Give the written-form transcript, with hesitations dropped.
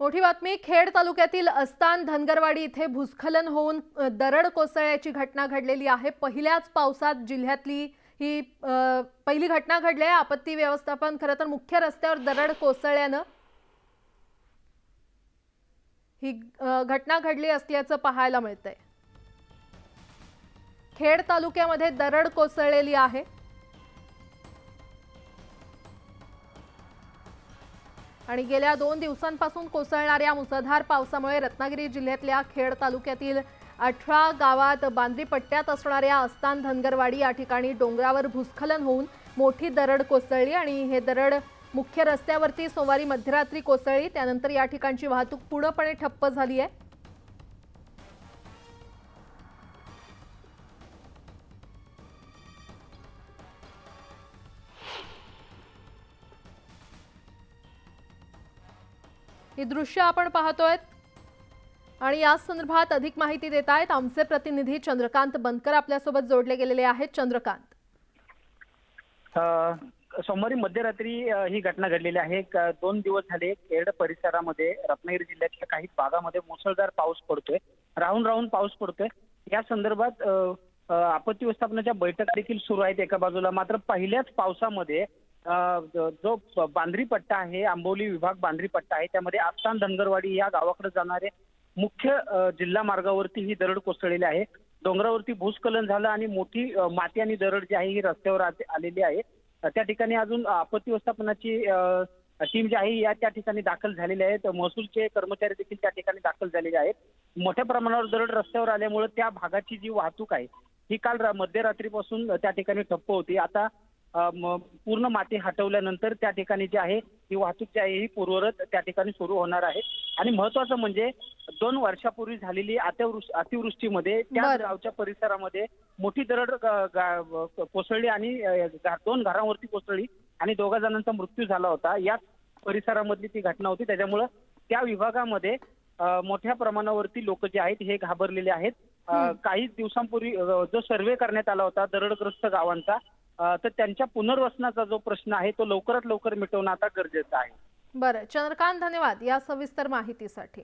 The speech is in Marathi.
मोठी बातमी खेड तालुक्यातील अस्तान धनगरवाडी इथे भूस्खलन होऊन दरड कोसळल्याची घटना घडलेली आहे। पहिल्याच पावसात जिल्ह्यातली ही पहिली घटना घडली आहे। आपत्ती व्यवस्थापन खरं तर मुख्य रस्त्यावर दरड कोसळल्याने ही घटना घडली असल्याचं पाहायला मिळतंय। खेड तालुक्यामध्ये दरड कोसळलेली आहे। आणि गेल्या 2 दिवसांपासून कोसळणाऱ्या मुसळधार पावसामुळे रत्नागिरी जिल्ह्यातल्या खेड तालुक्यातील 18 गावात बांद्री पट्ट्यात असणाऱ्या अस्तान धनगरवाडी या ठिकाणी डोंगरावर भूस्खलन होऊन मोठी दरड कोसळली आणि हे दरड मुख्य रस्त्यावरती सोमवारी मध्यरात्री कोसळली। त्यानंतर या ठिकाणची वाहतूक पूर्णपणे ठप्प झाली आहे। ही दृश्य आपण पाहतोय आणि या संदर्भात अधिक माहिती देत आहेत आमचे प्रतिनिधी चंद्रकांत बनकर आपल्यासोबत जोडले गेलेले आहेत। चंद्रकांत, सोमवारी मध्यरात्री ही घटना घडलेली आहे। 2 दिवस झाले खेड परिसरामध्ये रत्नागिरी जिल्ह्याच्या काही भागामध्ये मुसळधार पाऊस पडतोय, राहून राहून पाऊस पडतोय। या संदर्भात आपत्ती व्यवस्थापनाच्या बैठका देखील सुरू आहेत एका बाजूला। मात्र पहिल्याच पावसामध्ये जो बांद्री पट्टा आहे, आंबोली विभाग बांद्री पट्टा आहे, त्यामध्ये अस्तान धनगरवाडी या गावाकडे जाणारे मुख्य जिल्हा मार्गावरती ही दरड कोसळलेली आहे। डोंगरावरती भूस्खलन झालं आणि मोठी माती आणि दरड जी आहे ही रस्त्यावर आलेली आहे। त्या ठिकाणी अजून आपत्ती व्यवस्थापनाची टीम जी आहे या त्या ठिकाणी दाखल झालेली आहेत। महसूलचे कर्मचारी देखील त्या ठिकाणी दाखल झालेले आहेत। मोठ्या प्रमाणावर दरड रस्त्यावर आल्यामुळे त्या भागाची जी वाहतूक आहे ही काल मध्यरात्रीपासून त्या ठिकाणी ठप्प होती। आता पूर्ण माती हटवल्यानंतर त्या ठिकाणी जी आहे ही वाहतूक जी आहे ही पूर्ववत त्या ठिकाणी सुरू होणार आहे। आणि महत्त्वाचं म्हणजे 2 वर्षापूर्वी झालेली अतिवृष्टीमध्ये त्या गावच्या परिसरामध्ये मोठी दरड कोसळली आणि 2 घरांवरती कोसळली आणि 2 जणांचा मृत्यू झाला होता। याच परिसरामधली ती घटना होती। त्याच्यामुळे त्या विभागामध्ये मोठ्या प्रमाणावरती लोक जे आहेत हे घाबरलेले आहेत। काही दिवसांपूर्वी जो सर्व्हे करण्यात आला होता दरडग्रस्त गावांचा, तर त्यांच्या पुनर्वसनाचा जो प्रश्न आहे तो लवकरात लवकर मिटवणं आता गरजेचं आहे। बरं चंद्रकांत, धन्यवाद या सविस्तर माहितीसाठी।